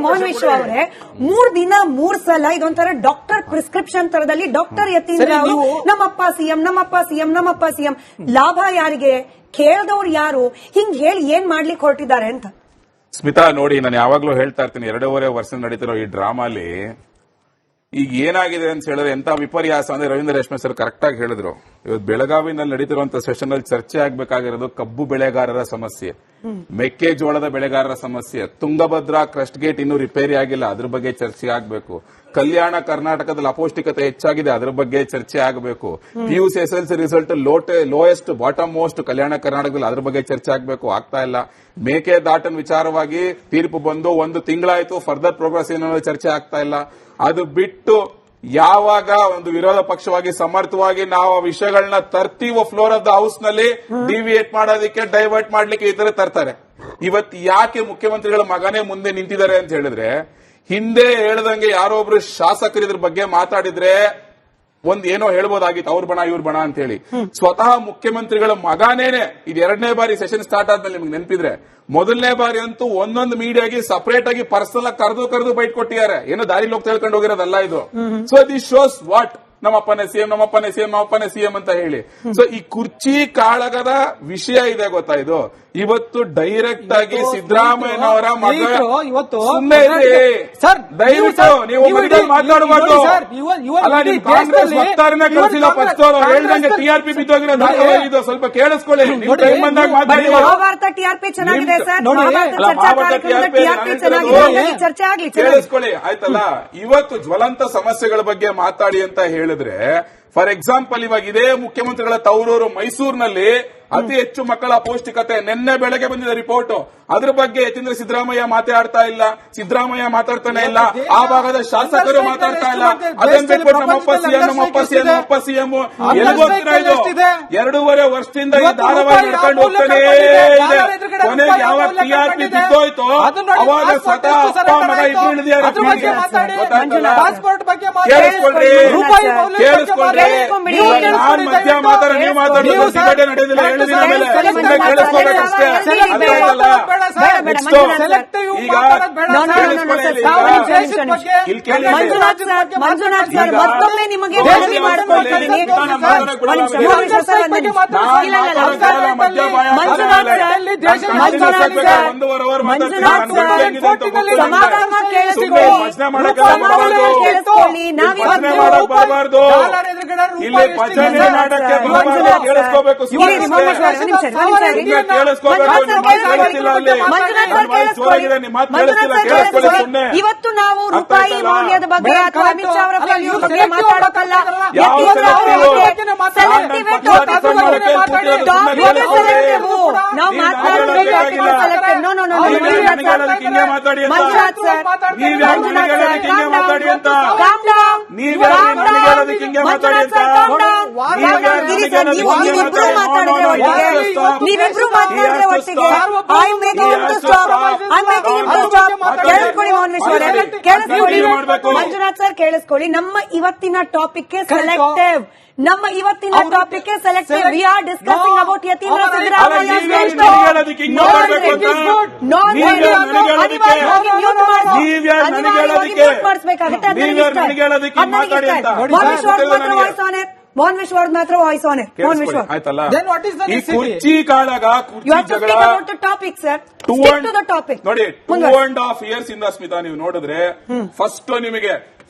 ಮೋಹನ್ ವಿಶ್ವ ಅವರೇ 3 ದಿನ 3 ಸಲ ಇದೊಂಥರ ಡಾಕ್ಟರ್ ಪ್ರಿಸ್ಕ್ರಿಪ್ಷನ್ ತರದಲ್ಲಿ ಡಾಕ್ಟರ್ ಯತೀಂದ್ರ ಅವರು ನಮ್ಮಪ್ಪ ಸಿಎಂ ನಮ್ಮಪ್ಪ ಸಿಎಂ ನಮ್ಮಪ್ಪ ಸಿಎಂ, ಲಾಭ ಯಾರಿಗೆ, ಕೇಳ್ದವ್ರು ಯಾರು, ಹಿಂಗ್ ಹೇಳಿ ಏನ್ ಮಾಡ್ಲಿಕ್ಕೆ ಹೊರಟಿದ್ದಾರೆ ಅಂತ. ಸ್ಮಿತಾ ನೋಡಿ, ನಾನು ಯಾವಾಗ್ಲೂ ಹೇಳ್ತಾ ಇರ್ತೀನಿ, 2.5 ವರ್ಷ ನಡೀತಿರೋ ಈ ಡ್ರಾಮಾಲಿ ಈಗ ಏನಾಗಿದೆ ಅಂತ ಹೇಳಿದ್ರೆ ಎಂತ ವಿಪರ್ಯಾಸ ಅಂದ್ರೆ ರವೀಂದ್ರ ರೇಷ್ಮೆ ಸರ್ ಕರೆಕ್ಟ್ ಆಗಿ ಹೇಳಿದ್ರು. ಇವತ್ತು ಬೆಳಗಾವಿನಲ್ಲಿ ನಡೀತಿರುವಂತಹ ಸೆಷನ್ ಅಲ್ಲಿ ಚರ್ಚೆ ಆಗ್ಬೇಕಾಗಿರೋದು ಕಬ್ಬು ಬೆಳೆಗಾರರ ಸಮಸ್ಯೆ, ಮೆಕ್ಕೆಜೋಳದ ಬೆಳೆಗಾರರ ಸಮಸ್ಯೆ, ತುಂಗಭದ್ರಾ ಕ್ರಸ್ಟ್ ಗೇಟ್ ಇನ್ನೂ ರಿಪೇರಿ ಆಗಿಲ್ಲ, ಅದ್ರ ಬಗ್ಗೆ ಚರ್ಚೆ ಆಗಬೇಕು. ಕಲ್ಯಾಣ ಕರ್ನಾಟಕದಲ್ಲಿ ಅಪೌಷ್ಟಿಕತೆ ಹೆಚ್ಚಾಗಿದೆ, ಅದ್ರ ಬಗ್ಗೆ ಚರ್ಚೆ ಆಗಬೇಕು. PUC SSLC result lowest bottom most Kalyana ಕರ್ನಾಟಕದಲ್ಲಿ, ಅದ್ರ ಬಗ್ಗೆ ಚರ್ಚೆ ಆಗಬೇಕು. ಆಗ್ತಾ ಇಲ್ಲ. ಮೇಕೆದಾಟನ್ ವಿಚಾರವಾಗಿ ತೀರ್ಪು ಬಂದು 1 ತಿಂಗಳಾಯ್ತು, ಫರ್ದರ್ ಪ್ರೋಗ್ರೆಸ್ ಏನೋ ಚರ್ಚೆ ಆಗ್ತಾ ಇಲ್ಲ. ಅದು ಬಿಟ್ಟು ಯಾವಾಗ ಒಂದು ವಿರೋಧ ಪಕ್ಷವಾಗಿ ಸಮರ್ಥವಾಗಿ ನಾವು ಆ ವಿಷಯಗಳನ್ನ ತರ್ತೀವೋ ಫ್ಲೋರ್ ಆಫ್ ದ ಹೌಸ್ ನಲ್ಲಿ, ಡಿವಿಯೇಟ್ ಮಾಡೋದಕ್ಕೆ ಡೈವರ್ಟ್ ಮಾಡ್ಲಿಕ್ಕೆ ಈ ತರ ತರ್ತಾರೆ. ಇವತ್ತು ಯಾಕೆ ಮುಖ್ಯಮಂತ್ರಿಗಳ ಮಗನೇ ಮುಂದೆ ನಿಂತಿದ್ದಾರೆ ಅಂತ ಹೇಳಿದ್ರೆ, ಹಿಂದೆ ಹೇಳ್ದಂಗೆ ಯಾರೋ ಒಬ್ರು ಶಾಸಕರು ಇದ್ರ ಬಗ್ಗೆ ಮಾತಾಡಿದ್ರೆ ಏನೋ ಹೇಳ್ಬೋದಾಗಿತ್ತು, ಅವ್ರ ಬಣ ಇವ್ರ ಬಣ ಅಂತ ಹೇಳಿ. ಸ್ವತಃ ಮುಖ್ಯಮಂತ್ರಿಗಳ ಮಗನೇನೆ ಇದು 2ನೇ ಬಾರಿ ಸೆಷನ್ ಸ್ಟಾರ್ಟ್ ಆದ್ಮೇಲೆ ನಿಮ್ಗೆ ನೆನಪಿದ್ರೆ, 1ನೇ ಬಾರಿ ಅಂತೂ ಒಂದೊಂದು ಮೀಡಿಯಾಗಿ ಸಪರೇಟ್ ಆಗಿ ಪರ್ಸನಲ್ ಕರೆದು ಬೈಟ್ ಕೊಟ್ಟಿದ್ದಾರೆ. ಏನೋ ದಾರಿಲಿ ಹೋಗಿ ತಿಳ್ಕೊಂಡು ಹೋಗಿರೋದಲ್ಲ ಇದು. ಸೊ ದಿಸ್ ಶೋಸ್ ವಾಟ್ ನಮ್ಮಪ್ಪನೇ ಸಿಎಂ ನಮ್ಮಪ್ಪನೇ ಸಿಎಂ ನಮ್ಮಪ್ಪನೇ ಸಿಎಂ ಅಂತ ಹೇಳಿ. ಸೊ ಈ ಕುರ್ಚಿ ಕಾಳಗದ ವಿಷಯ ಇದೆ ಗೊತ್ತಾ ಇದು. ಇವತ್ತು ಡೈರೆಕ್ಟ್ ಆಗಿ ಸಿದ್ದರಾಮಯ್ಯನವರ ಮಗ ಸುಮ್ಮನೆ ದಯವಿಟ್ಟು ನೀವು ಮಾತಾಡಬಾರ್ದು. ಅಲ್ಲ, ನಿಮ್ ಕಾಂಗ್ರೆಸ್ ವಕ್ತಾರನ್ನ ಕಳಿಸಿಲ್ಲ ಪಕ್ಷದವರು ಹೇಳ್ದಂಗೆ TRP ಬಿದ್ದೋಗಿರೋ ಇದು ಸ್ವಲ್ಪ ಕೇಳಿಸ್ಕೊಳ್ಳಿ. ಕೇಳಿಸ್ಕೊಳ್ಳಿ ಆಯ್ತಲ್ಲ. ಇವತ್ತು ಜ್ವಲಂತ ಸಮಸ್ಯೆಗಳ ಬಗ್ಗೆ ಮಾತಾಡಿ ಅಂತ ಹೇಳಿದ್ರೆ, ಫಾರ್ ಎಕ್ಸಾಂಪಲ್ ಇವಾಗ ಇದೇ ಮುಖ್ಯಮಂತ್ರಿಗಳ ತವರೂರು ಮೈಸೂರಿನಲ್ಲಿ ಅತಿ ಹೆಚ್ಚು ಮಕ್ಕಳ ಅಪೌಷ್ಟಿಕತೆ ನಿನ್ನೆ ಬೆಳಗ್ಗೆ ಬಂದಿದೆ ರಿಪೋರ್ಟ್. ಅದ್ರ ಬಗ್ಗೆ ಯತೀಂದ್ರ ಸಿದ್ದರಾಮಯ್ಯ ಮಾತಾಡ್ತಾ ಇಲ್ಲ, ಸಿದ್ದರಾಮಯ್ಯ ಮಾತಾಡ್ತಾನೆ ಇಲ್ಲ, ಆ ಭಾಗದ ಶಾಸಕರು ಮಾತಾಡ್ತಾ ಇಲ್ಲ. ಅದನ್ನ ಬಿಟ್ಬಿಟ್ಟು ನಮ್ಮಪ್ಪ ಸಿಎಂ ಎಲ್ಲಿಗೋಗ್ತೀರಾ ಇದು? 2.5 ವರ್ಷದಿಂದ ಈ ಧಾರಾವಾಹಿ ನಡ್ಕೊಂಡು ಹೋಗ್ತಾನೆ ಇದೆ. ಕೊನೆಗೆ ಯಾವಾಗ TRP ಬಿದ್ದೋಯ್ತೋ ಅವಾಗ ಸ್ವತಃ ಅಪ್ಪ ಮಗ ಇದ್ದು ಹಿಡಿದಿದ್ದಾರೆ. ಕೇಳಿಸ್ಕೊಳ್ರಿ, ನಾನ್ ಮಧ್ಯ ಮಾತಾಡ ನೀವು ಮಾತಾಡೋದು ಸಿಗಡೆ ನಡೆಯೋದಿಲ್ಲ. ಮಂಜುನಾಥ್ ಸರ್ ಮತ್ತೊಮ್ಮೆ ನಿಮಗೆ ಮನವಿ ಮಾಡಿಕೊಡ್ತೀನಿ. ಕೇಳಿಸ್ಕೊಳ್ಳಿ, ಇಲ್ಲಿ ಭಜನೆ ನಾಟಕ ಕೇಳಿಸ್ಕೋಬೇಕು. ಇವತ್ತು ನಾವು ರೂಪಾಯಿ ಮೌಲ್ಯದ ಬಗ್ಗೆ ಅಥವಾ ಅಮಿತ್ ಶಾ ಅವರ ಬಗ್ಗೆ ಮಾತಾಡೋಕಲ್ಲ. ನಾವು ನೀವಿಬ್ರು ಮಾತಾಡಿದ್ರೆ ಒಟ್ಟಿಗೆ ಮಂಜುನಾಥ್ ಸರ್ ಕೇಳಿಸ್ಕೊಳ್ಳಿ. ನಮ್ಮ ಇವತ್ತಿನ ಟಾಪಿಕ್ ಸೆಲೆಕ್ಟಿವ್, ನಮ್ಮ ಇವತ್ತಿನ topic selective. We are discussing about Yatindra Siddaramaiah. Mohan Vishwa ಅವ್ರ ಮಾತ್ರ ವಾಯ್ಸ್ ಆನ್ ಮೋಹನ್ ವಿಶ್ವ ಆಯ್ತಲ್ಲ. ಈ ಕುರ್ಚಿ ಕಾಳಗ ಟಾಪಿಕ್ ಸರ್ ಟಾಪಿಕ್ ನೋಡಿ. 2.5 years ಇಂದ ಸ್ಮಿತಾ ನೀವು ನೋಡಿದ್ರೆ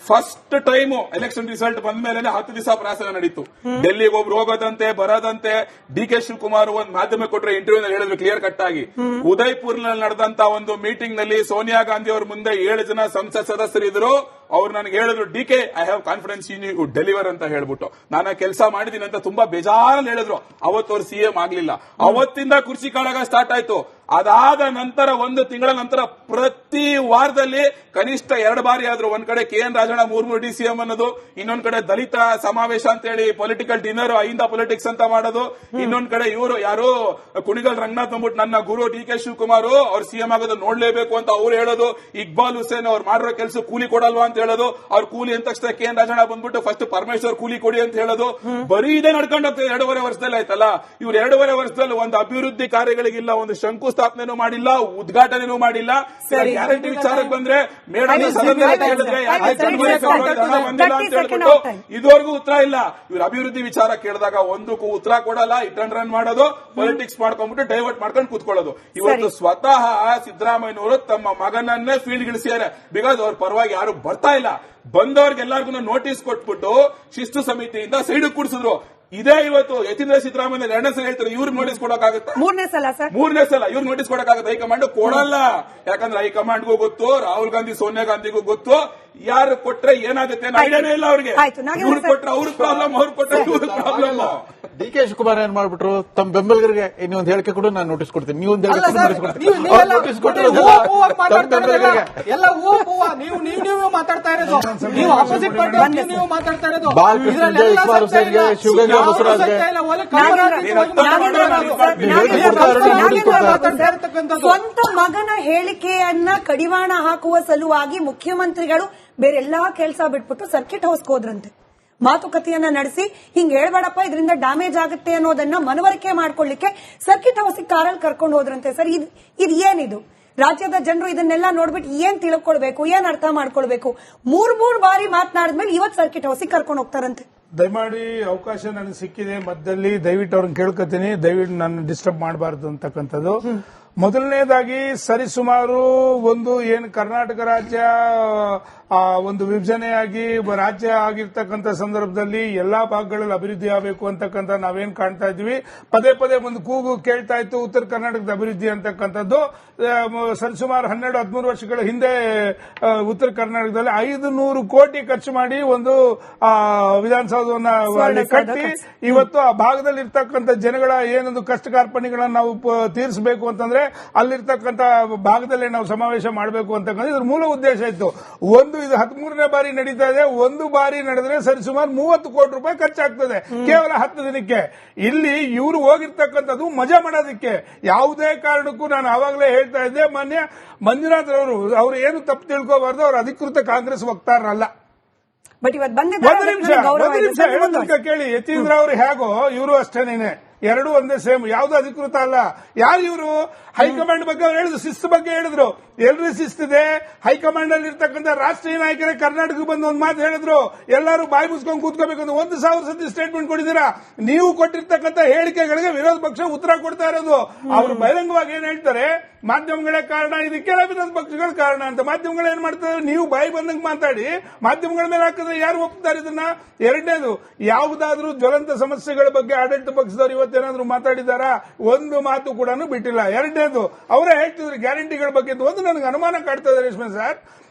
ಫಸ್ಟ್ ಟೈಮ್ ಎಲೆಕ್ಷನ್ ರಿಸಲ್ಟ್ ಬಂದ ಮೇಲೆ 10 ದಿವಸ ಪ್ರಾಸನ ನಡೀತು. ಡೆಲ್ಲಿಗೆ ಒಬ್ರು ಹೋಗೋದಂತೆ ಬರೋದಂತೆ. DK ಶಿವಕುಮಾರ್ ಒಂದು ಮಾಧ್ಯಮ ಕೊಟ್ಟರೆ ಇಂಟರ್ವ್ಯೂ ಹೇಳಿದ್ರು ಕ್ಲಿಯರ್ ಕಟ್ ಆಗಿ. ಉದಯ್ಪುರ್ನಲ್ಲಿ ನಡೆದಂತ ಒಂದು ಮೀಟಿಂಗ್ ನಲ್ಲಿ ಸೋನಿಯಾ ಗಾಂಧಿ ಅವ್ರ ಮುಂದೆ 7 ಜನ ಸಂಸತ್ ಸದಸ್ಯರಿದ್ರು. ಅವ್ರು ನನಗೆ ಹೇಳಿದ್ರು, DK I have confidence in you deliver ಅಂತ ಹೇಳ್ಬಿಟ್ಟು. ನಾನು ಕೆಲಸ ಮಾಡಿದೀನಿ ಅಂತ ತುಂಬಾ ಬೇಜಾರಲ್ಲಿ ಹೇಳಿದ್ರು. ಅವತ್ತು ಅವ್ರು CM ಆಗ್ಲಿಲ್ಲ. ಅವತ್ತಿಂದ ಕುರ್ಚಿ ಕಾಳಗ ಸ್ಟಾರ್ಟ್ ಆಯ್ತು. ಅದಾದ ನಂತರ 1 ತಿಂಗಳ ನಂತರ ಪ್ರತಿ ವಾರದಲ್ಲಿ ಕನಿಷ್ಠ 2 ಬಾರಿ ಆದ್ರೂ ಒಂದ್ ಕಡೆ KN ರಾಜಣ್ಣ 3 DCM ಅನ್ನೋದು, ಇನ್ನೊಂದ್ ಕಡೆ ದಲಿತ ಸಮಾವೇಶ ಅಂತ ಹೇಳಿ ಪೊಲಿಟಿಕಲ್ ಡಿನ್ನರ್ ಅಹಿಂದ ಪೊಲಿಟಿಕ್ಸ್ ಅಂತ ಮಾಡೋದು, ಇನ್ನೊಂದ್ ಕಡೆ ಇವರು ಯಾರು ಕುಣಿಗಲ್ ರಂಗನಾಥ್ ಅಂದ್ಬಿಟ್ಟು ನನ್ನ ಗುರು DK ಶಿವಕುಮಾರ್ ಅವ್ರು CM ಆಗೋದು ನೋಡ್ಲೇಬೇಕು ಅಂತ ಅವ್ರು ಹೇಳೋದು. ಇಕ್ಬಾಲ್ ಹುಸೇನ್ ಅವ್ರು ಮಾಡಿರೋ ಕೆಲಸ ಕೂಲಿ ಕೊಡಲ್ವಾ ಅಂತ ಹೇಳೋದು. ಅವ್ರ ಕೂಲಿ ಅಂತ ತಕ್ಷಣ KN ರಾಜಣ್ಣ ಬಂದ್ಬಿಟ್ಟು ಫಸ್ಟ್ ಪರಮೇಶ್ವರ್ ಕೂಲಿ ಕೊಡಿ ಅಂತ ಹೇಳೋದು. ಬರೀ ಇದೇ ನಡ್ಕೊಂಡು ಹೋಗ್ತದೆ 2.5 ವರ್ಷದಲ್ಲಿ ಆಯ್ತಲ್ಲ. ಇವ್ರು 2.5 ವರ್ಷದಲ್ಲಿ ಒಂದು ಅಭಿವೃದ್ಧಿ ಕಾರ್ಯಗಳಿಗಿಲ್ಲ, ಒಂದು ಶಂಕುಸ್ಥಾಪನೆನೂ ಮಾಡಿಲ್ಲ, ಉದ್ಘಾಟನೆನೂ ಮಾಡಿಲ್ಲ. ಗ್ಯಾರಂಟಿ ವಿಚಾರಕ್ಕೆ ಬಂದ್ರೆ ಮೇಡಮ್ ಸದನದಲ್ಲಿ ಹೇಳಿದ್ರೆ ಇದುವರೆಗೂ ಉತ್ತರ ಇಲ್ಲ. ಇವ್ರ ಅಭಿವೃದ್ಧಿ ವಿಚಾರ ಕೇಳಿದಾಗ ಒಂದಕ್ಕೂ ಉತ್ತರ ಕೊಡಲ್ಲ, ಇಟ್ ಅಂಡ್ ರನ್ ಮಾಡೋದು, ಪೊಲಿಟಿಕ್ಸ್ ಮಾಡ್ಕೊಂಡ್ಬಿಟ್ಟು ಡೈವರ್ಟ್ ಮಾಡ್ಕೊಂಡು ಕೂತ್ಕೊಳ್ಳೋದು. ಇವತ್ತು ಸ್ವತಃ ಸಿದ್ದರಾಮಯ್ಯನವರು ತಮ್ಮ ಮಗನನ್ನೇ ಫೀಲ್ಡ್ ಗಿಳಿಸಿದ್ದಾರೆ. ಬಿಕಾಸ್ ಅವ್ರ ಪರವಾಗಿ ಯಾರು ಬರ್ತಾ ಇಲ್ಲ. ಬಂದವ್ರಿಗೆಲ್ಲರಿಗೂ ನೋಟಿಸ್ ಕೊಟ್ಬಿಟ್ಟು ಶಿಸ್ತು ಸಮಿತಿಯಿಂದ ಸೈಡ್ ಕೂಡಿಸಿದ್ರು. ಇದೇ ಇವತ್ತು ಯತೀಂದ್ರ ಸಿದ್ದರಾಮಯ್ಯ 2ನೇ ಸಲ ಹೇಳ್ತಾರೆ, ಇವ್ರಿಗೆ ನೋಟಿಸ್ ಕೊಡೋಕ್ಕಾಗತ್ತಾ? 3ನೇ ಸಲ ಸರ್, 3ನೇ ಸಲ ಇವ್ರು ನೋಟಿಸ್ ಕೊಡೋಕ್ಕಾಗತ್ತೆ? ಹೈಕಮಾಂಡ್ ಕೊಡಲ್ಲ. ಯಾಕಂದ್ರೆ ಹೈಕಮಾಂಡ್ಗೂ ಗೊತ್ತು, ರಾಹುಲ್ ಗಾಂಧಿ ಸೋನಿಯಾ ಗಾಂಧಿಗೂ ಗೊತ್ತು, ಯಾರು ಕೊಟ್ರೆ ಏನಾಗುತ್ತೆ ಐಡಿಯಾನೇ ಇಲ್ಲ ಅವ್ರಿಗೆ. ಇವ್ರು ಕೊಟ್ರೆ ಅವ್ರ ಪ್ರಾಬ್ಲಮ್, ಅವ್ರು ಕೊಟ್ರೆ ಇವ್ರ ಪ್ರಾಬ್ಲಮ್. ಡಿ ಕೆ ಶಿವಕುಮಾರ್ ಏನ್ ಮಾಡ್ಬಿಟ್ರು, ತಮ್ಮ ಬೆಂಬಲಿಗರಿಗೆ ನೀವೊಂದು ಹೇಳಿಕೆ ಕೊಡು, ನಾನು ನೋಟಿಸ್ ಕೊಡ್ತೀನಿ, ನೀವೊಂದು ಹೇಳಿಕೆ ನೋಟಿಸ್ ಕೊಟ್ಟಿರೋದಿಲ್ಲ. ಎಲ್ಲ ನೀವು ಮಾತಾಡ್ತಾ ಇರೋದು, ನೀವು ಆಪೋಸಿಟ್ ಪಾರ್ಟಿ ನೀವು ಮಾತಾಡ್ತಾ ಇರೋದು. ಶಿವಗಂಗಾ ಬಸವರಾಜ್ಗೆ ಸ್ವಂತ ಮಗನ ಹೇಳಿಕೆಯನ್ನ ಕಡಿವಾಣ ಹಾಕುವ ಸಲುವಾಗಿ ಮುಖ್ಯಮಂತ್ರಿಗಳು ಬೇರೆಲ್ಲಾ ಕೆಲಸ ಬಿಟ್ಬಿಟ್ಟು ಸರ್ಕಿಟ್ ಹೌಸ್ಗೆ ಹೋದ್ರಂತೆ. ಮಾತುಕತೆಯನ್ನ ನಡೆಸಿ ಹಿಂಗ್ ಹೇಳ್ಬೇಡಪ್ಪ, ಇದರಿಂದ ಡ್ಯಾಮೇಜ್ ಆಗುತ್ತೆ ಅನ್ನೋದನ್ನ ಮನವರಿಕೆ ಮಾಡ್ಕೊಳ್ಳಿಕ್ಕೆ ಸರ್ಕಿಟ್ ಹೌಸ್ಗೆ ಕಾರಲ್ಲಿ ಕರ್ಕೊಂಡು ಹೋದ್ರಂತೆ. ಸರ್, ಇದು ಏನಿದು? ರಾಜ್ಯದ ಜನರು ಇದನ್ನೆಲ್ಲ ನೋಡ್ಬಿಟ್ಟು ಏನ್ ತಿಳ್ಕೊಳ್ಬೇಕು, ಏನ್ ಅರ್ಥ ಮಾಡ್ಕೊಳ್ಬೇಕು? 3 ಬಾರಿ ಮಾತನಾಡಿದ್ಮೇಲೆ ಇವತ್ತು ಸರ್ಕಿಟ್ ಹೌಸ್ಗೆ ಕರ್ಕೊಂಡು ಹೋಗ್ತಾರಂತೆ. ದಯಮಾಡಿ ಅವಕಾಶ ನನಗೆ ಸಿಕ್ಕಿದೆ ಮಧ್ಯದಲ್ಲಿ, ದಯವಿಟ್ಟು ಅವ್ರನ್ನ ಕೇಳ್ಕೊತೀನಿ, ದಯವಿಟ್ಟು ನನ್ನ ಡಿಸ್ಟರ್ಬ್ ಮಾಡಬಾರದು ಅಂತಕ್ಕಂಥದ್ದು. ಮೊದಲನೇದಾಗಿ ಸರಿಸುಮಾರು ಏನು ಕರ್ನಾಟಕ ರಾಜ್ಯ ಒಂದು ವಿಭಜನೆಯಾಗಿ ರಾಜ್ಯ ಆಗಿರ್ತಕ್ಕಂಥ ಸಂದರ್ಭದಲ್ಲಿ ಎಲ್ಲಾ ಭಾಗಗಳಲ್ಲಿ ಅಭಿವೃದ್ಧಿ ಆಗಬೇಕು ಅಂತಕ್ಕಂಥ ನಾವೇನ್ ಕಾಣ್ತಾ ಇದ್ವಿ. ಪದೇ ಪದೇ ಒಂದು ಕೂಗು ಕೇಳ್ತಾ ಇತ್ತು, ಉತ್ತರ ಕರ್ನಾಟಕದ ಅಭಿವೃದ್ಧಿ ಅಂತಕ್ಕಂಥದ್ದು. ಸರಿಸುಮಾರು 12-13 ವರ್ಷಗಳ ಹಿಂದೆ ಉತ್ತರ ಕರ್ನಾಟಕದಲ್ಲಿ 500 ಕೋಟಿ ಖರ್ಚು ಮಾಡಿ ಒಂದು ವಿಧಾನಸೌಧವನ್ನ ಕಟ್ಟಿ ಇವತ್ತು ಆ ಭಾಗದಲ್ಲಿ ಇರ್ತಕ್ಕಂಥ ಜನಗಳ ಏನೊಂದು ಕಷ್ಟ ಕಾರ್ಪಣ್ಯಗಳನ್ನ ನಾವು ತೀರಿಸಬೇಕು ಅಂತಂದ್ರೆ ಅಲ್ಲಿರ್ತಕ್ಕಂಥ ಭಾಗದಲ್ಲೇ ನಾವು ಸಮಾವೇಶ ಮಾಡಬೇಕು ಅಂತಕ್ಕಂಥ ಇದ್ರ ಮೂಲ ಉದ್ದೇಶ ಇತ್ತು. ಇದು 13ನೇ ಬಾರಿ ನಡೀತಾ ಇದೆ. ಒಂದು ಬಾರಿ ನಡೆದ್ರೆ ಸರಿಸುಮಾರು 30 ಕೋಟಿ ರೂಪಾಯಿ ಖರ್ಚಾಗ್ತದೆ ಕೇವಲ 10 ದಿನಕ್ಕೆ. ಇಲ್ಲಿ ಇವರು ಹೋಗಿರ್ತಕ್ಕಂಥದ್ದು ಮಜಾ ಮಾಡೋದಕ್ಕೆ. ಯಾವುದೇ ಕಾರಣಕ್ಕೂ ನಾನು ಆವಾಗಲೇ ಹೇಳ್ತಾ ಇದ್ದೆ, ಮಾನ್ಯ ಮಂಜುನಾಥ್ ಅವರು ಏನು ತಪ್ಪು ತಿಳ್ಕೋಬಾರ್ದು, ಅವರು ಅಧಿಕೃತ ಕಾಂಗ್ರೆಸ್ ವಕ್ತಾರರಲ್ಲ. ಬಟ್ ಇವತ್ತು ಒಂದು ನಿಮಿಷ ಹೇಳೋದಕ್ಕೆ ಕೇಳಿ. ಯತೀಂದ್ರ ಅವರು ಹೇಗೋ ಇವರು ಅಷ್ಟೇನೇನೆ, ಎರಡು ಒಂದೇ ಸೇಮ್, ಯಾವ್ದು ಅಧಿಕೃತ ಅಲ್ಲ. ಯಾರು ಇವರು? ಹೈಕಮಾಂಡ್ ಬಗ್ಗೆ ಅವ್ರು ಹೇಳಿದ್ರು, ಶಿಸ್ತು ಬಗ್ಗೆ ಹೇಳಿದ್ರು. ಎಲ್ಲರೂ ಶಿಸ್ತಿದೆ. ಹೈಕಮಾಂಡ್ ಅಲ್ಲಿ ಇರ್ತಕ್ಕಂಥ ರಾಷ್ಟ್ರೀಯ ನಾಯಕರೇ ಕರ್ನಾಟಕಕ್ಕೆ ಬಂದು ಒಂದು ಮಾತು ಹೇಳಿದ್ರು, ಎಲ್ಲರೂ ಬಾಯಿ ಮುಚ್ಕೊಂಡು ಕೂತ್ಕೋಬೇಕಂತ 1000 ಸತಿ ಸ್ಟೇಟ್ಮೆಂಟ್ ಕೊಟ್ಟಿದ್ದೀರಾ. ನೀವು ಕೊಟ್ಟಿರ್ತಕ್ಕಂಥ ಹೇಳಿಕೆಗಳಿಗೆ ವಿರೋಧ ಪಕ್ಷ ಉತ್ತರ ಕೊಡ್ತಾ ಇರೋದು. ಅವರು ಬಹಿರಂಗವಾಗಿ ಏನ್ ಹೇಳ್ತಾರೆ, ಮಾಧ್ಯಮಗಳೇ ಕಾರಣ, ಇದಕ್ಕೆಲ್ಲ ವಿರೋಧ ಪಕ್ಷಗಳ ಕಾರಣ ಅಂತ. ಮಾಧ್ಯಮಗಳು ಏನ್ ಮಾಡ್ತಾರೆ, ನೀವು ಬಾಯಿ ಬಂದಂಗೆ ಮಾತಾಡಿ ಮಾಧ್ಯಮಗಳ ಮೇಲೆ ಹಾಕಿದ್ರೆ ಯಾರು ಒಪ್ತಾರೆ ಇದನ್ನ? ಎರಡನೇದು, ಯಾವುದಾದ್ರೂ ಜ್ವಲಂತ ಸಮಸ್ಯೆಗಳ ಬಗ್ಗೆ ಆಡಳಿತ ಪಕ್ಷದವರು ಇವತ್ತೇನಾದ್ರೂ ಮಾತಾಡಿದಾರಾ? ಒಂದು ಮಾತು ಕೂಡ ಬಿಟ್ಟಿಲ್ಲ. ಎರಡನೇದು, ಅವರೇ ಹೇಳ್ತಿದ್ರು ಗ್ಯಾರಂಟಿಗಳ ಬಗ್ಗೆ. ಒಂದು ನನಗೆ ಅನುಮಾನ ಕಾಡ್ತದೆ ರೇಷ್ಮೆ ಸರ್,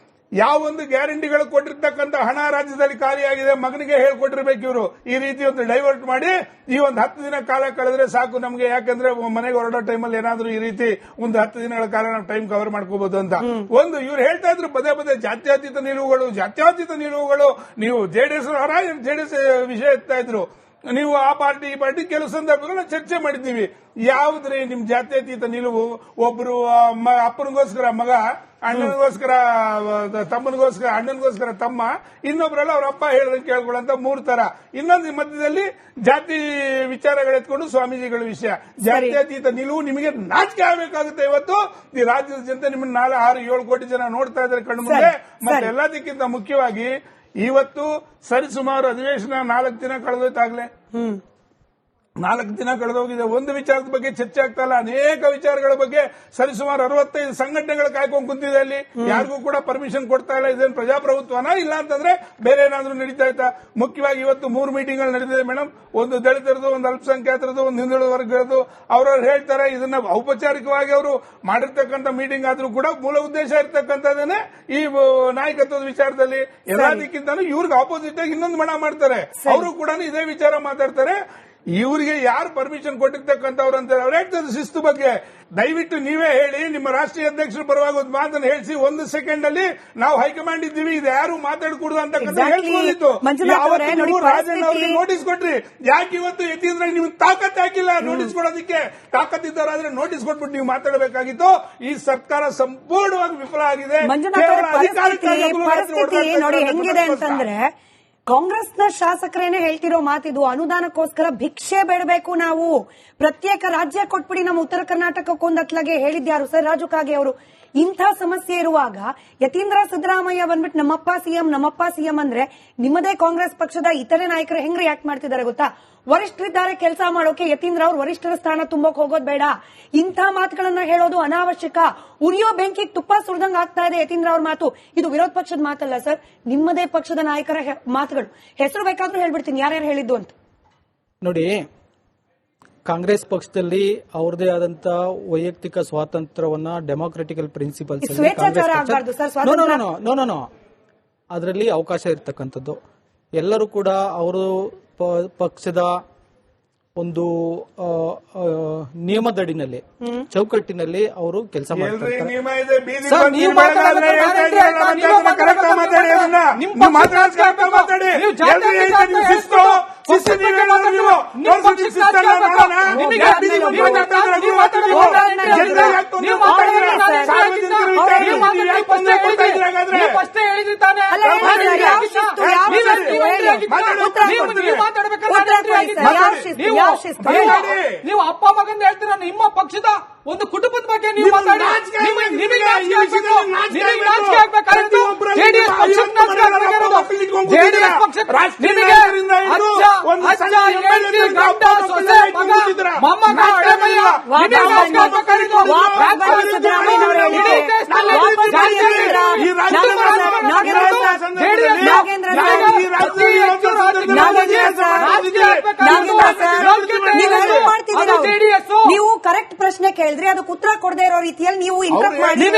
ಯಾವೊಂದು ಗ್ಯಾರಂಟಿಗಳು ಕೊಟ್ಟಿರ್ತಕ್ಕಂಥ ಹಣ ರಾಜ್ಯದಲ್ಲಿ ಖಾಲಿಯಾಗಿದೆ, ಮಗನಿಗೆ ಹೇಳ್ಕೊಟ್ಟಿರ್ಬೇಕು ಇವರು. ಈ ರೀತಿ ಒಂದು ಡೈವರ್ಟ್ ಮಾಡಿ ಈ ಒಂದು 10 ದಿನ ಕಾಲ ಕಳೆದ್ರೆ ಸಾಕು ನಮಗೆ, ಯಾಕಂದ್ರೆ ಮನೆಗೆ ಹೊರಡೋ ಟೈಮಲ್ಲಿ ಏನಾದ್ರೂ ಈ ರೀತಿ ಒಂದು 10 ದಿನಗಳ ಕಾಲ ನಾವು ಟೈಮ್ ಕವರ್ ಮಾಡ್ಕೋಬಹುದು ಅಂತ. ಒಂದು ಇವ್ರು ಹೇಳ್ತಾ ಇದ್ರು ಪದೇ ಪದೇ ಜಾತ್ಯತೀತ ನಿಲುವುಗಳು. ನೀವು ಜೆಡಿಎಸ್ ವಿಷಯ ಎತ್ತಾ ಇದ್ರು. ನೀವು ಆ ಪಾರ್ಟಿ ಈ ಪಾರ್ಟಿ ಕೆಲವು ಸಂದರ್ಭಗಳು ಚರ್ಚೆ ಮಾಡಿದ್ದೀವಿ. ಯಾವುದ್ರಿ ನಿಮ್ ಜಾತ್ಯತೀತ ನಿಲುವು? ಒಬ್ರು ಅಪ್ಪನಿಗೋಸ್ಕರ ಮಗ, ಅಣ್ಣನಿಗೋಸ್ಕರ ತಮ್ಮನಿಗೋಸ್ಕರ ಅಣ್ಣನಿಗೋಸ್ಕರ ತಮ್ಮ, ಇನ್ನೊಬ್ರಲ್ಲ ಅವ್ರ ಅಪ್ಪ ಹೇಳಿದಂಗೆ ಕೇಳ್ಕೊಳ್ಳಂತ 3 ತರ. ಇನ್ನೊಂದು ಮಧ್ಯದಲ್ಲಿ ಜಾತಿ ವಿಚಾರಗಳು ಎತ್ಕೊಂಡು ಸ್ವಾಮೀಜಿಗಳ ವಿಷಯ. ಜಾತ್ಯತೀತ ನಿಲುವು ನಿಮಗೆ ನಾಚಿಕೆ ಆಗಬೇಕಾಗುತ್ತೆ. ಇವತ್ತು ಈ ರಾಜ್ಯದ ಜನತೆ ನಿಮ್ಮನ್ನ 6-7 ಕೋಟಿ ಜನ ನೋಡ್ತಾ ಇದ್ದಾರೆ ಕಣ್ಣು ಮುಂದೆ. ಮತ್ತೆ ಎಲ್ಲದಕ್ಕಿಂತ ಮುಖ್ಯವಾಗಿ ಇವತ್ತು ಸರಿಸುಮಾರು ಅಧಿವೇಶನ 4 ದಿನ ಕಳೆದೋಯ್ತಾಗ್ಲೇ. 4 ದಿನ ಕಳೆದೋಗಿದೆ. ಒಂದು ವಿಚಾರದ ಬಗ್ಗೆ ಚರ್ಚೆ ಆಗ್ತಾ ಇಲ್ಲ. ಅನೇಕ ವಿಚಾರಗಳ ಬಗ್ಗೆ ಸರಿಸುಮಾರು 65 ಸಂಘಟನೆಗಳು ಕಾಯ್ಕೊಂಡು ಕುಂತಿದೆ. ಅಲ್ಲಿ ಯಾರಿಗೂ ಕೂಡ ಪರ್ಮಿಷನ್ ಕೊಡ್ತಾ ಇಲ್ಲ. ಇದೇನು ಪ್ರಜಾಪ್ರಭುತ್ವನ? ಇಲ್ಲ ಅಂತಂದ್ರೆ ಬೇರೆ ಏನಾದ್ರೂ ನಡೀತಾ ಇತ್ತಾ? ಮುಖ್ಯವಾಗಿ ಇವತ್ತು 3 ಮೀಟಿಂಗ್ಗಳು ನಡೆದಿದೆ ಮೇಡಮ್. ಒಂದು ದಲಿತರದು, ಒಂದು ಅಲ್ಪಸಂಖ್ಯಾತರದು, ಒಂದು ಹಿಂದುಳಿದ ವರ್ಗದ್ದು. ಅವ್ರವ್ರು ಹೇಳ್ತಾರೆ ಇದನ್ನ ಔಪಚಾರಿಕವಾಗಿ ಅವರು ಮಾಡಿರ್ತಕ್ಕಂಥ ಮೀಟಿಂಗ್ ಆದ್ರೂ ಕೂಡ ಮೂಲ ಉದ್ದೇಶ ಇರ್ತಕ್ಕಂಥದ್ದೇನೆ ಈ ನಾಯಕತ್ವದ ವಿಚಾರದಲ್ಲಿ. ಎಲ್ಲದಕ್ಕಿಂತ ಇವ್ರಿಗೆ ಆಪೋಸಿಟ್ ಆಗಿ ಇನ್ನೊಂದು ಮಣ ಮಾಡ್ತಾರೆ. ಅವರು ಕೂಡ ಇದೇ ವಿಚಾರ ಮಾತಾಡ್ತಾರೆ. ಇವರಿಗೆ ಯಾರು ಪರ್ಮಿಷನ್ ಕೊಟ್ಟಿರ್ತಕ್ಕಂಥವ್ರು ಅಂತ ಅವ್ರು ಹೇಳ್ತಾರೆ ಶಿಸ್ತು ಬಗ್ಗೆ. ದಯವಿಟ್ಟು ನೀವೇ ಹೇಳಿ, ನಿಮ್ಮ ರಾಷ್ಟ್ರೀಯ ಅಧ್ಯಕ್ಷರ ಪರವಾಗಿ ಒಂದು ಮಾತನ್ನು ಹೇಳಿಸಿ 1 ಸೆಕೆಂಡ್ ಅಲ್ಲಿ ನಾವು ಹೈಕಮಾಂಡ್ ಇದ್ದೀವಿ, ಇದು ಯಾರು ಮಾತಾಡಕೂಡದು ಅಂತಕ್ಕಂಥ ಹೇಳ್ಬೋದಿತ್ತು. ರಾಜಣ್ಣ ಅವರಿಗೆ ನೋಟಿಸ್ ಕೊಟ್ರಿ, ಯಾಕೆ ಇವತ್ತು ಯತೀಂದ್ರ ನೀವು ತಾಕತ್ ಹಾಕಿಲ್ಲ ನೋಟಿಸ್ ಕೊಡೋದಕ್ಕೆ? ತಾಕತ್ತಿದ್ದಾರಾದ್ರೆ ನೋಟಿಸ್ ಕೊಟ್ಬಿಟ್ಟು ನೀವು ಮಾತಾಡಬೇಕಾಗಿತ್ತು. ಈ ಸರ್ಕಾರ ಸಂಪೂರ್ಣವಾಗಿ ವಿಫಲ ಆಗಿದೆ. ನೋಡಿ ಹೆಂಗಿದೆ ಅಂತಂದ್ರೆ, ಕಾಂಗ್ರೆಸ್ನ ಶಾಸಕರೇನೆ ಹೇಳ್ತಿರೋ ಮಾತಿದು. ಅನುದಾನಕ್ಕೋಸ್ಕರ ಭಿಕ್ಷೆ ಬೇಡಬೇಕು ನಾವು, ಪ್ರತ್ಯೇಕ ರಾಜ್ಯ ಕೊಟ್ಬಿಡಿ ನಮ್ಮ ಉತ್ತರ ಕರ್ನಾಟಕಕ್ಕೊಂದು ಅತ್ಲಗೆ ಹೇಳಿದ್ಯಾರು ಸರ್ ರಾಜು ಕಾಗೆ ಅವರು. ಇಂಥ ಸಮಸ್ಯೆ ಇರುವಾಗ ಯತೀಂದ್ರ ಸಿದ್ದರಾಮಯ್ಯ ಬಂದ್ಬಿಟ್ಟು ನಮ್ಮಪ್ಪ ಸಿಎಂ ಅಂದ್ರೆ ನಿಮ್ಮದೇ ಕಾಂಗ್ರೆಸ್ ಪಕ್ಷದ ಇತರೆ ನಾಯಕರು ಹೆಂಗ್ ರಿಯಾಕ್ಟ್ ಮಾಡ್ತಿದ್ದಾರೆ ಗೊತ್ತಾ? ವರಿಷ್ಠರಿದ್ದಾರೆ ಕೆಲಸ ಮಾಡೋಕೆ, ಯತೀಂದ್ರ ಅವ್ರು ವರಿಷ್ಠರ ಸ್ಥಾನ ತುಂಬಕ್ ಹೋಗೋದ್ ಬೇಡ, ಇಂಥ ಮಾತುಗಳನ್ನ ಹೇಳೋದು ಅನಾವಶ್ಯಕ, ಉರಿಯೋ ಬೆಂಕಿಗೆ ತುಪ್ಪ ಸುರಿದಂಗ್ ಆಗ್ತಾ ಇದೆ ಯತೀಂದ್ರ ಅವ್ರ ಮಾತು. ಇದು ವಿರೋಧ ಪಕ್ಷದ ಮಾತಲ್ಲ ಸರ್, ನಿಮ್ಮದೇ ಪಕ್ಷದ ನಾಯಕರ ಮಾತುಗಳು. ಹೆಸರು ಬೇಕಾದ್ರೂ ಹೇಳ್ಬಿಡ್ತೀನಿ ಯಾರ್ಯಾರು ಹೇಳಿದ್ದು ಅಂತ. ನೋಡಿ, ಕಾಂಗ್ರೆಸ್ ಪಕ್ಷದಲ್ಲಿ ಅವ್ರದೇ ಆದಂತ ವೈಯಕ್ತಿಕ ಸ್ವಾತಂತ್ರ್ಯವನ್ನ ಡೆಮೋಕ್ರೆಟಿಕಲ್ ಪ್ರಿನ್ಸಿಪಲ್ಸ್ ಸ್ವೇಚ್ಛಾಚಾರ ಆಗ್ಬಾರ್ದು ಸರ್, ಸ್ವಾತಂತ್ರ್ಯ. ನೋ ಅದರಲ್ಲಿ ಅವಕಾಶ ಇರ್ತಕ್ಕಂಥದ್ದು. ಎಲ್ಲರೂ ಕೂಡ ಅವರು ಪಕ್ಷದ ಒಂದು ನಿಯಮದಡಿನಲ್ಲಿ, ಚೌಕಟ್ಟಿನಲ್ಲಿ ಅವರು ಕೆಲಸ ಮಾಡ್ತಾರೆ. ಸರ್, ನೀವು ನೀವು ಅಪ್ಪ ಮಗಂದ ಹೇಳ್ತೀರ, ನಿಮ್ಮ ಪಕ್ಷದ ಒಂದು ಕುಟುಂಬದ ಬಗ್ಗೆ ನೀವು ಮಾತಾಡಿ. ನೀವು ಕರೆಕ್ಟ್ ಪ್ರಶ್ನೆ ಕೇಳಿದ್ರಿ, ಅದಕ್ಕೆ ಉತ್ತರ ಕೊಡದೇ ಇರೋ ರೀತಿಯಲ್ಲಿ ನೀವು ಇಂಟರಪ್ಟ್ ಮಾಡಿ.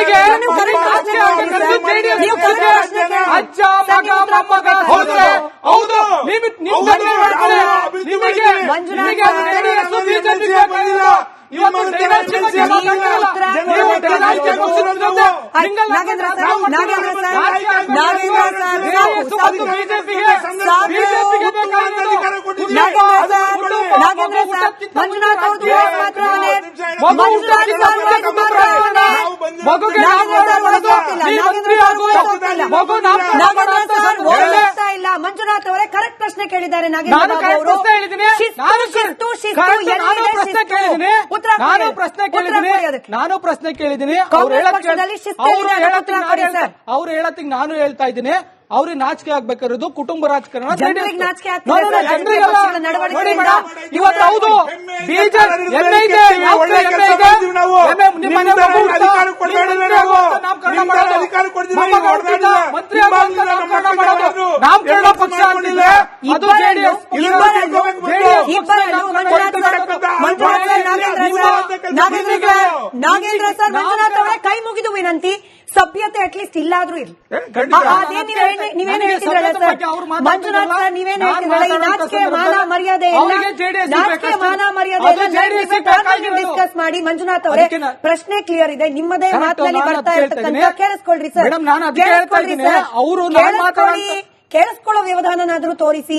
ಮಂಜುನಾಥ್ ಅವರೇ ಕರೆಕ್ಟ್ ಪ್ರಶ್ನೆ ಕೇಳಿದ್ದಾರೆ. ನಾನು ಪ್ರಶ್ನೆ ಕೇಳಿದ್ದೀನಿ. ಅವ್ರು ಹೇಳತ್ತಿಗೆ ನಾನು ಹೇಳ್ತಾ ಇದ್ದೀನಿ, ಅವ್ರಿಗೆ ನಾಚಿಕೆ ಆಗ್ಬೇಕಾಗಿರೋದು ಕುಟುಂಬ ರಾಜಕಾರಣ. ಇವತ್ತು ಹೌದು ನಾಮಕರಣ ಪಕ್ಷ ಅಂತಿಲ್ಲ, ಅದು ಜೆಡಿಎಸ್. ನಾಗೇಂದ್ರ ಸರ್, ಮಂಜುನಾಥ್ ಅವರೇ ಕೈ ಮುಗಿದು ವಿನಂತಿ, ಸಭ್ಯತೆ ಅಟ್ಲೀಸ್ಟ್ ಇಲ್ಲಾದ್ರೂ ಇರ್ಲಿ. ನೀವೇನ್ ಹೇಳ್ತಿದ್ರಲ್ಲ ಸರ್, ಮಂಜುನಾಥ್ ಸರ್ ನೀವೇನ್ ಹೇಳ್ತಿದ್ರಲ್ಲ, ಈ ನಾಚಿಕೆ ಮಾನ ಮರ್ಯಾದೆ ಡಿಸ್ಕಸ್ ಮಾಡಿ. ಮಂಜುನಾಥ್ ಅವರೇ ಪ್ರಶ್ನೆ ಕ್ಲಿಯರ್ ಇದೆ, ನಿಮ್ಮದೇ ಮಾತಿನಲ್ಲಿ ಬರ್ತಾ ಇರ್ತಕ್ಕಂಥ ಕೇಳಿಸ್ಕೊಳ್ರಿ ಸರ್, ಕೇಳಿಸ್ಕೊಳ್ಳೋ ವ್ಯವಧಾನನಾದ್ರೂ ತೋರಿಸಿ.